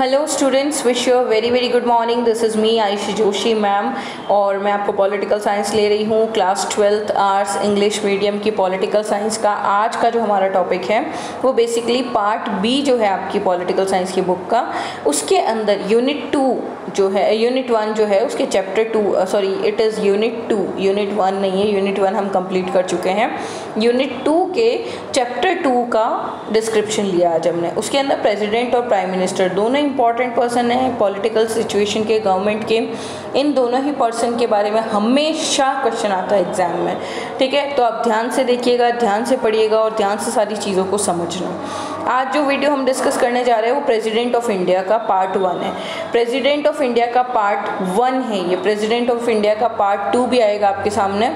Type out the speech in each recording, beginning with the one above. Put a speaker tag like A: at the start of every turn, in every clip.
A: Hello students, wish you very good morning. This is me Ayushi Joshi ma'am और मैं आपको political science ले रही हूँ, class 12th arts English medium की पॉलिटिकल साइंस का। आज का जो हमारा टॉपिक है वो बेसिकली पार्ट बी जो है आपकी पॉलिटिकल साइंस की बुक का, उसके अंदर यूनिट 2 जो है, यूनिट 1 जो है उसके chapter 2, sorry it is unit 2, unit 1 नहीं है, यूनिट 1 हम कंप्लीट कर चुके हैं। यूनिट 2 के चैप्टर 2 का डिस्क्रिप्शन लिया आज हमने। उसके अंदर प्रेसिडेंट और प्राइम मिनिस्टर दोनों इंपॉर्टेंट पर्सन हैं पॉलिटिकल सिचुएशन के, गवर्नमेंट के। इन दोनों ही पर्सन के बारे में हमेशा क्वेश्चन आता है एग्जाम में, ठीक है। तो आप ध्यान से देखिएगा, ध्यान से पढ़िएगा और ध्यान से सारी चीज़ों को समझना। आज जो वीडियो हम डिस्कस करने जा रहे हैं वो प्रेसिडेंट ऑफ इंडिया का पार्ट 1 है। प्रेसिडेंट ऑफ इंडिया का पार्ट 1 है ये। प्रेसिडेंट ऑफ इंडिया का पार्ट 2 भी आएगा आपके सामने,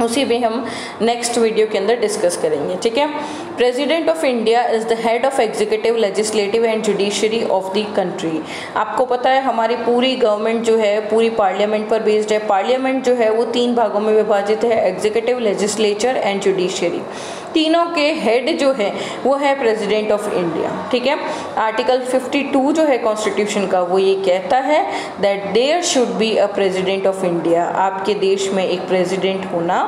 A: उसी में हम नेक्स्ट वीडियो के अंदर डिस्कस करेंगे, ठीक है। President of India is the head of executive, legislative and judiciary of the country. आपको पता है हमारी पूरी गवर्नमेंट जो है पूरी पार्लियामेंट पर बेस्ड है। पार्लियामेंट जो है वो 3 भागों में विभाजित है, एग्जीक्यूटिव, लेजिस्लेचर एंड जुडिशरी। तीनों के हेड जो है वो है प्रेसिडेंट ऑफ इंडिया, ठीक है। आर्टिकल 52 जो है कॉन्स्टिट्यूशन का वो ये कहता है that there should be a president of India. आपके देश में एक प्रेसिडेंट होना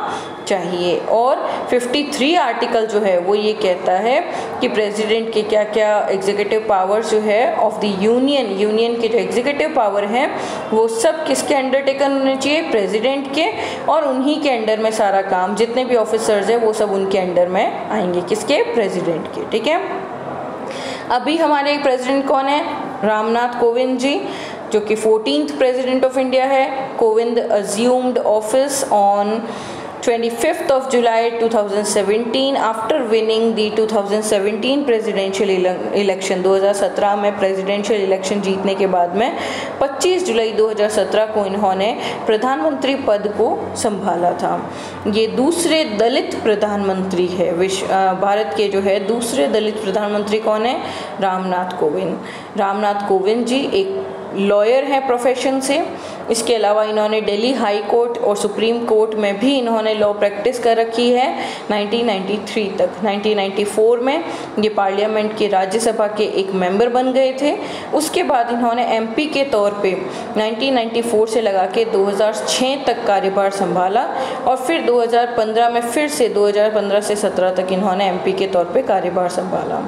A: चाहिए। और 53 आर्टिकल जो है वो ये कहता है कि प्रेसिडेंट के क्या क्या एग्जीक्यूटिव पावर्स जो है ऑफ द यूनियन के जो एग्जीक्यूटिव पावर हैं वो सब किसके अंडर टेकन होने चाहिए, प्रेसिडेंट के। और उन्हीं के अंडर में सारा काम, जितने भी ऑफिसर्स हैं वो सब उनके अंडर में आएंगे, किसके, प्रेसिडेंट के, ठीक है। अभी हमारे प्रेसिडेंट कौन है, रामनाथ कोविंद जी, जो कि 14th प्रेसिडेंट ऑफ इंडिया है। Kovind assumed office on 25th of July 2017 after winning the 2017 presidential election. 2017 में प्रेसिडेंशियल इलेक्शन जीतने के बाद में 25 जुलाई 2017 को इन्होंने प्रधानमंत्री पद को संभाला था। ये दूसरे दलित प्रधानमंत्री है भारत के जो है दूसरे दलित प्रधानमंत्री कौन है, रामनाथ कोविंद। रामनाथ कोविंद जी एक लॉयर हैं प्रोफेशन से। इसके अलावा इन्होंने दिल्ली हाई कोर्ट और सुप्रीम कोर्ट में भी इन्होंने लॉ प्रैक्टिस कर रखी है 1993 तक। 1994 में ये पार्लियामेंट के राज्यसभा के एक मेंबर बन गए थे। उसके बाद इन्होंने एमपी के तौर पे 1994 से लगा के 2006 तक कार्यभार संभाला और फिर 2015 में फिर से 2015 से 17 तक इन्होंने एमपी के तौर पे कार्यभार संभाला।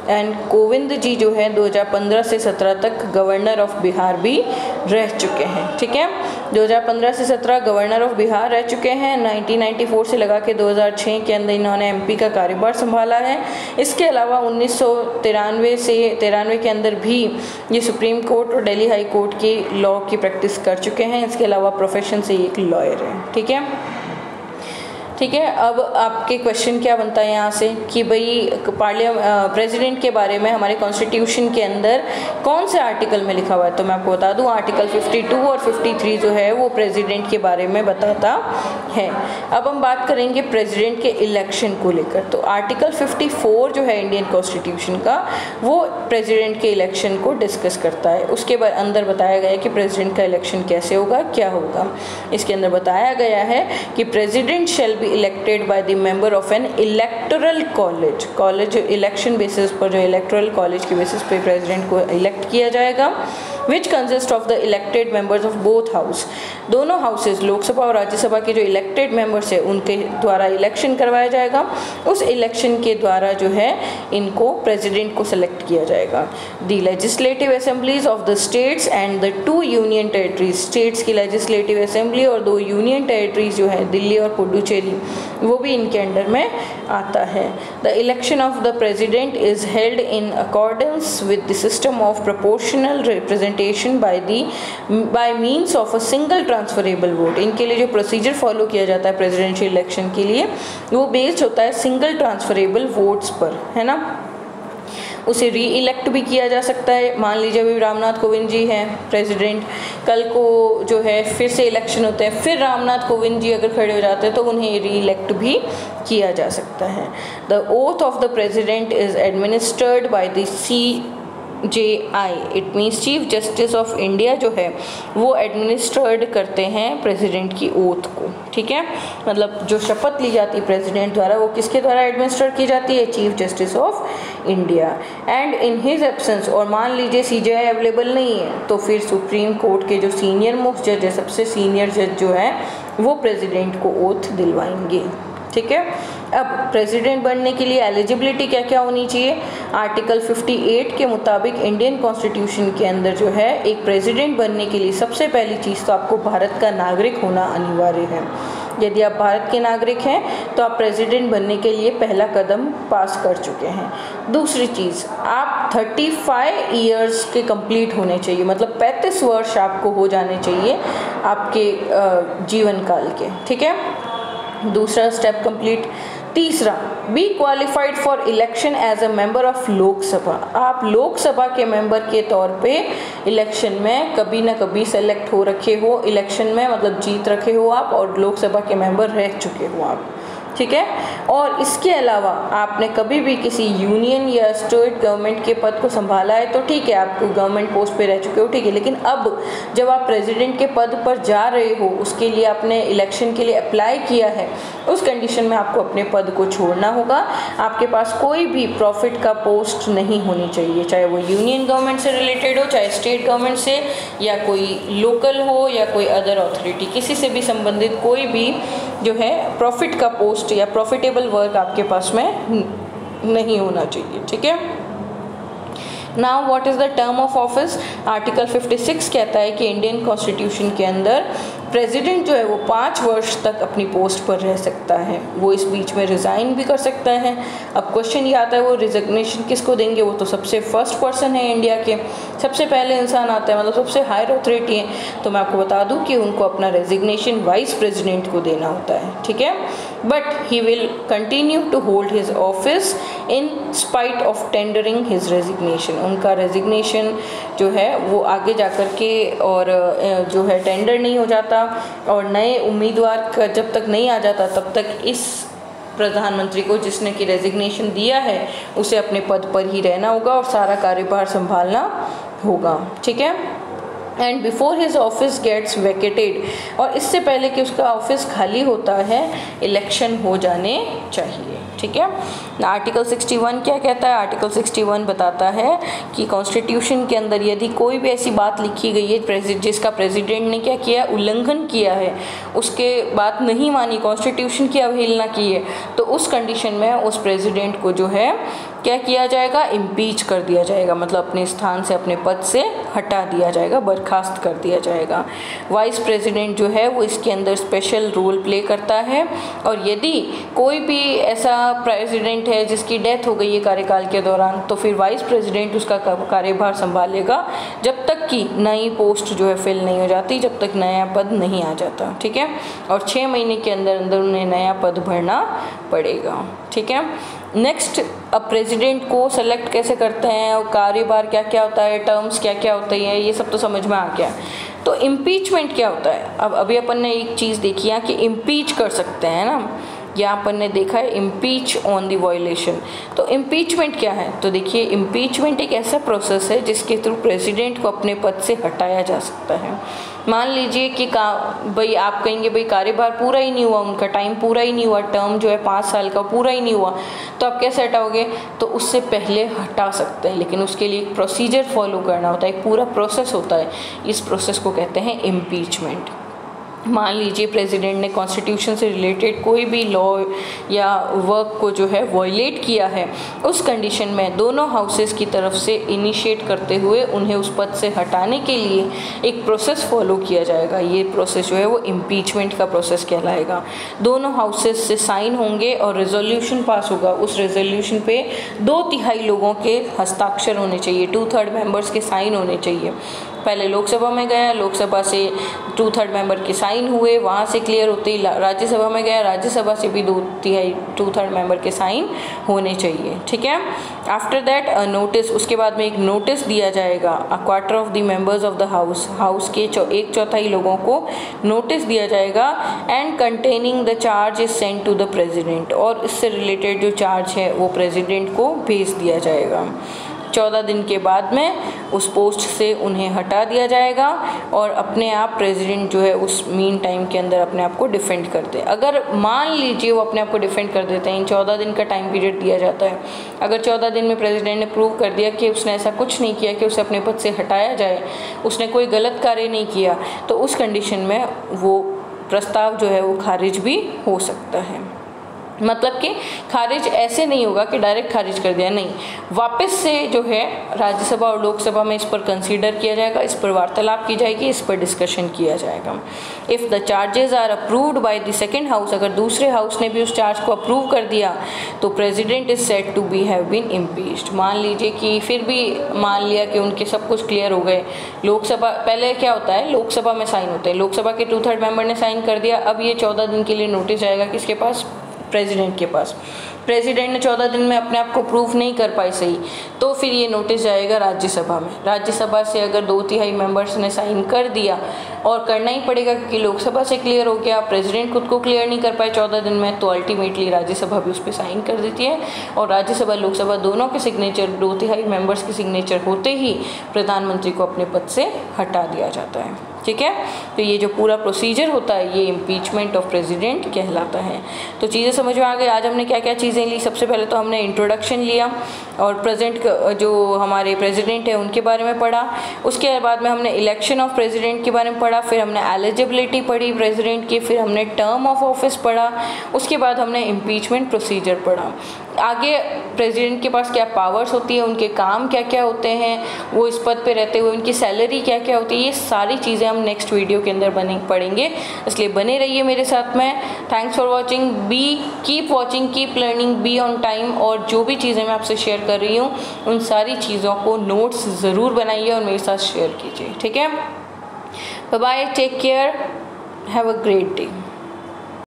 A: एंड कोविंद जी जो है 2015 से 17 तक गवर्नर ऑफ बिहार भी रह चुके हैं, ठीक है। 2015 से 17 गवर्नर ऑफ बिहार रह चुके हैं। 1994 से लगा के 2006 के अंदर इन्होंने एमपी का कार्यभार संभाला है। इसके अलावा 1993 से 93 के अंदर भी ये सुप्रीम कोर्ट और दिल्ली हाई कोर्ट की लॉ की प्रैक्टिस कर चुके हैं। इसके अलावा प्रोफेशन से एक लॉयर है, ठीक है। ठीक है, अब आपके क्वेश्चन क्या बनता है यहाँ से कि भाई प्रेसिडेंट के बारे में हमारे कॉन्स्टिट्यूशन के अंदर कौन से आर्टिकल में लिखा हुआ है। तो मैं आपको बता दूँ, आर्टिकल 52 और 53 जो है वो प्रेसिडेंट के बारे में बताता है। अब हम बात करेंगे प्रेसिडेंट के इलेक्शन को लेकर। तो आर्टिकल 54 जो है इंडियन कॉन्स्टिट्यूशन का वो प्रेसिडेंट के इलेक्शन को डिस्कस करता है। उसके अंदर बताया गया है कि प्रेसिडेंट का इलेक्शन कैसे होगा, क्या होगा। इसके अंदर बताया गया है कि president shall be elected by the member of N electoral college election basis पर, जो इलेक्टोरल कॉलेज के बेसिस पे प्रेसिडेंट को इलेक्ट किया जाएगा, which consist of the elected members of both house. दोनों हाउसेज, लोकसभा और राज्यसभा के जो इलेक्टेड मेंबर्स है उनके द्वारा इलेक्शन करवाया जाएगा। उस इलेक्शन के द्वारा जो है इनको प्रेसिडेंट को सेलेक्ट किया जाएगा। The legislative assemblies of the states and the 2 union territories, states की लेजिस्लेटिव असेंबली और 2 यूनियन टेरिटरीज जो है दिल्ली और पुडुचेरी, वो भी इनके अंडर में आता है। The election of the president is held in accordance with the system of proportional representation bye means of a single transferable vote. इनके लिए जो प्रोसीजर फॉलो किया जाता है प्रेसिडेंशियल इलेक्शन के लिए वो बेस्ड होता है सिंगल ट्रांसफरेबल वोट्स पर, है ना। उसे री इलेक्ट भी किया जा सकता है। मान लीजिए अभी रामनाथ कोविंद जी हैं प्रेसिडेंट, कल को जो है फिर से इलेक्शन होते हैं, फिर रामनाथ कोविंद जी अगर खड़े हो जाते हैं तो उन्हें री इलेक्ट भी किया जा सकता है। The oath of the president is administered by the CJI, it means chief justice of India जो है वो एडमिनिस्ट्रेड करते हैं प्रेसिडेंट की ओथ को, ठीक है। मतलब जो शपथ ली जाती है प्रेसिडेंट द्वारा वो किसके द्वारा एडमिनिस्टर की जाती है, chief justice of India. And in his absence, और मान लीजिए CJI अवेलेबल नहीं है तो फिर सुप्रीम कोर्ट के जो सीनियर मोस्ट जज है, सबसे सीनियर जज जो है वो प्रेसिडेंट को ओथ दिलवाएंगे, ठीक है। अब प्रेसिडेंट बनने के लिए एलिजिबिलिटी क्या क्या होनी चाहिए, आर्टिकल 58 के मुताबिक इंडियन कॉन्स्टिट्यूशन के अंदर जो है एक प्रेसिडेंट बनने के लिए सबसे पहली चीज़ तो आपको भारत का नागरिक होना अनिवार्य है। यदि आप भारत के नागरिक हैं तो आप प्रेसिडेंट बनने के लिए पहला कदम पास कर चुके हैं। दूसरी चीज़, आप 35 ईयर्स के कंप्लीट होने चाहिए, मतलब 35 वर्ष आपको हो जाने चाहिए आपके जीवन काल के, ठीक है। दूसरा स्टेप कंप्लीट। तीसरा, be qualified for election as a member of Lok Sabha, आप लोकसभा के मेंबर के तौर पे इलेक्शन में कभी ना कभी सेलेक्ट हो रखे हो, इलेक्शन में मतलब जीत रखे हो आप और लोकसभा के मेंबर रह चुके हो आप, ठीक है। और इसके अलावा आपने कभी भी किसी यूनियन या स्टेट गवर्नमेंट के पद को संभाला है तो ठीक है, आप गवर्नमेंट पोस्ट पे रह चुके हो, ठीक है। लेकिन अब जब आप प्रेसिडेंट के पद पर जा रहे हो, उसके लिए आपने इलेक्शन के लिए अप्लाई किया है, उस कंडीशन में आपको अपने पद को छोड़ना होगा। आपके पास कोई भी प्रॉफिट का पोस्ट नहीं होनी चाहिए, चाहे वो यूनियन गवर्नमेंट से रिलेटेड हो, चाहे स्टेट गवर्नमेंट से, या कोई लोकल हो, या कोई अदर अथॉरिटी, किसी से भी संबंधित कोई भी जो है प्रॉफिट का पोस्ट या प्रॉफिटेबल वर्क आपके पास में नहीं होना चाहिए, ठीक है। Now what is the term of office, article 56 कहता है कि इंडियन कॉन्स्टिट्यूशन के अंदर प्रेसिडेंट जो है वो 5 वर्ष तक अपनी पोस्ट पर रह सकता है, वो इस बीच में रिज़ाइन भी कर सकता है। अब क्वेश्चन ये आता है वो रिजिग्नेशन किसको देंगे, वो तो सबसे फर्स्ट पर्सन है इंडिया के, सबसे पहले इंसान आता है, मतलब सबसे हायर अथॉरिटी है। तो मैं आपको बता दूं कि उनको अपना रेजिग्नेशन वाइस प्रेसिडेंट को देना होता है, ठीक है। But he will continue to hold his office in spite of tendering his resignation, उनका रेजिग्नेशन जो है वो आगे जा कर के और जो है टेंडर नहीं हो जाता और नए उम्मीदवार का जब तक नहीं आ जाता तब तक इस प्रधानमंत्री को जिसने कि रेजिग्नेशन दिया है उसे अपने पद पर ही रहना होगा और सारा कार्यभार संभालना होगा, ठीक है। And before his office gets vacated, और इससे पहले कि उसका ऑफिस खाली होता है इलेक्शन हो जाने चाहिए, ठीक है। आर्टिकल 61 क्या कहता है, आर्टिकल 61 बताता है कि कॉन्स्टिट्यूशन के अंदर यदि कोई भी ऐसी बात लिखी गई है जिसका प्रेसिडेंट ने क्या किया, उल्लंघन किया है, उसके बात नहीं मानी, कॉन्स्टिट्यूशन की अवहेलना की है, तो उस कंडीशन में उस प्रेसिडेंट को जो है क्या किया जाएगा, इम्पीच कर दिया जाएगा, मतलब अपने स्थान से अपने पद से हटा दिया जाएगा, बर्खास्त कर दिया जाएगा। वाइस प्रेसिडेंट जो है वो इसके अंदर स्पेशल रोल प्ले करता है, और यदि कोई भी ऐसा प्रेसिडेंट है जिसकी डेथ हो गई है कार्यकाल के दौरान तो फिर वाइस प्रेसिडेंट उसका कार्यभार संभालेगा जब तक कि नई पोस्ट जो है फिल नहीं हो जाती, जब तक नया पद नहीं आ जाता, ठीक है। और 6 महीने के अंदर अंदर उन्हें नया पद भरना पड़ेगा, ठीक है। नेक्स्ट, अब प्रेसिडेंट को सेलेक्ट कैसे करते हैं और कार्यभार क्या क्या होता है, टर्म्स क्या क्या होती है, ये सब तो समझ में आ गया। तो इम्पीचमेंट क्या होता है, अब अभी अपन ने एक चीज़ देखी है कि इम्पीच कर सकते हैं ना, यहाँ अपन ने देखा है इम्पीच ऑन द वायलेशन। तो इम्पीचमेंट क्या है, तो देखिए इम्पीचमेंट एक ऐसा प्रोसेस है जिसके थ्रू प्रेसिडेंट को अपने पद से हटाया जा सकता है। मान लीजिए कि भाई आप कहेंगे भाई कार्यभार पूरा ही नहीं हुआ, उनका टाइम पूरा ही नहीं हुआ, टर्म जो है 5 साल का पूरा ही नहीं हुआ, तो आप कैसे हटाओगे, तो उससे पहले हटा सकते हैं, लेकिन उसके लिए एक प्रोसीजर फॉलो करना होता है, एक पूरा प्रोसेस होता है, इस प्रोसेस को कहते हैं इम्पीचमेंट। मान लीजिए प्रेसिडेंट ने कॉन्स्टिट्यूशन से रिलेटेड कोई भी लॉ या वर्क को जो है वॉयलेट किया है, उस कंडीशन में दोनों हाउसेस की तरफ से इनिशिएट करते हुए उन्हें उस पद से हटाने के लिए एक प्रोसेस फॉलो किया जाएगा। ये प्रोसेस जो है वो इम्पीचमेंट का प्रोसेस कहलाएगा। दोनों हाउसेस से साइन होंगे और रेजोल्यूशन पास होगा, उस रेजोल्यूशन पे 2/3 लोगों के हस्ताक्षर होने चाहिए, 2/3 मेंबर्स के साइन होने चाहिए। पहले लोकसभा में गया, लोकसभा से 2/3 मेंबर के साइन हुए, वहाँ से क्लियर होते ही राज्यसभा में गया, राज्यसभा से भी 2/3 मेंबर के साइन होने चाहिए, ठीक है। आफ्टर दैट नोटिस, उसके बाद में एक नोटिस दिया जाएगा, 1/4 of the members of the house के 1/4 लोगों को नोटिस दिया जाएगा, and containing the charge is sent to the president, और इससे रिलेटेड जो चार्ज है वो प्रेसिडेंट को भेज दिया जाएगा। 14 दिन के बाद में उस पोस्ट से उन्हें हटा दिया जाएगा और अपने आप प्रेसिडेंट जो है उस मीन टाइम के अंदर अपने आप को डिफेंड करते हैं। अगर मान लीजिए वो अपने आप को डिफेंड कर देते हैं, इन 14 दिन का टाइम पीरियड दिया जाता है, अगर 14 दिन में प्रेसिडेंट ने प्रूव कर दिया कि उसने ऐसा कुछ नहीं किया कि उसे अपने पद से हटाया जाए, उसने कोई गलत कार्य नहीं किया, तो उस कंडीशन में वो प्रस्ताव जो है वो खारिज भी हो सकता है। मतलब कि खारिज ऐसे नहीं होगा कि डायरेक्ट खारिज कर दिया, नहीं, वापस से जो है राज्यसभा और लोकसभा में इस पर कंसीडर किया जाएगा, इस पर वार्तालाप की जाएगी, इस पर डिस्कशन किया जाएगा। If the charges are approved by the second house, अगर दूसरे हाउस ने भी उस चार्ज को अप्रूव कर दिया तो president is said to be have been impeached. मान लीजिए कि फिर भी मान लिया कि उनके सब कुछ क्लियर हो गए, लोकसभा, पहले क्या होता है लोकसभा में साइन होते हैं, लोकसभा के 2/3 मेंबर ने साइन कर दिया, अब ये 14 दिन के लिए नोटिस जाएगा किसके पास, प्रेसिडेंट के पास। प्रेसिडेंट ने 14 दिन में अपने आप को प्रूफ नहीं कर पाई सही, तो फिर ये नोटिस जाएगा राज्यसभा में। राज्यसभा से अगर 2/3 मेंबर्स ने साइन कर दिया, और करना ही पड़ेगा क्योंकि लोकसभा से क्लियर हो गया, प्रेसिडेंट खुद को क्लियर नहीं कर पाए 14 दिन में, तो अल्टीमेटली राज्यसभा भी उस पर साइन कर देती है और राज्यसभा लोकसभा दोनों के सिग्नेचर, 2/3 मेंबर्स के सिग्नेचर होते ही प्रधानमंत्री को अपने पद से हटा दिया जाता है। ठीक है, तो ये जो पूरा प्रोसीजर होता है ये इम्पीचमेंट ऑफ प्रेसिडेंट कहलाता है। तो चीज़ें समझ में आ गई। आज हमने क्या क्या चीज़ें ली, सबसे पहले तो हमने इंट्रोडक्शन लिया और प्रेजेंट जो हमारे प्रेसिडेंट है उनके बारे में पढ़ा, उसके बाद में हमने इलेक्शन ऑफ प्रेसिडेंट के बारे में पढ़ा, फिर हमने एलिजिबिलिटी पढ़ी प्रेसिडेंट की, फिर हमने टर्म ऑफ ऑफिस पढ़ा, उसके बाद हमने इम्पीचमेंट प्रोसीजर पढ़ा। आगे प्रेसिडेंट के पास क्या पावर्स होती है, उनके काम क्या क्या होते हैं, वो इस पद पे रहते हुए उनकी सैलरी क्या क्या होती है, ये सारी चीज़ें हम नेक्स्ट वीडियो के अंदर पढ़ेंगे, इसलिए बने रहिए मेरे साथ में। Thanks for watching, keep watching, keep learning, be on time. और जो भी चीज़ें मैं आपसे शेयर कर रही हूँ उन सारी चीज़ों को नोट्स ज़रूर बनाइए और मेरे साथ शेयर कीजिए। ठीक है, bye bye, take care, have a great day.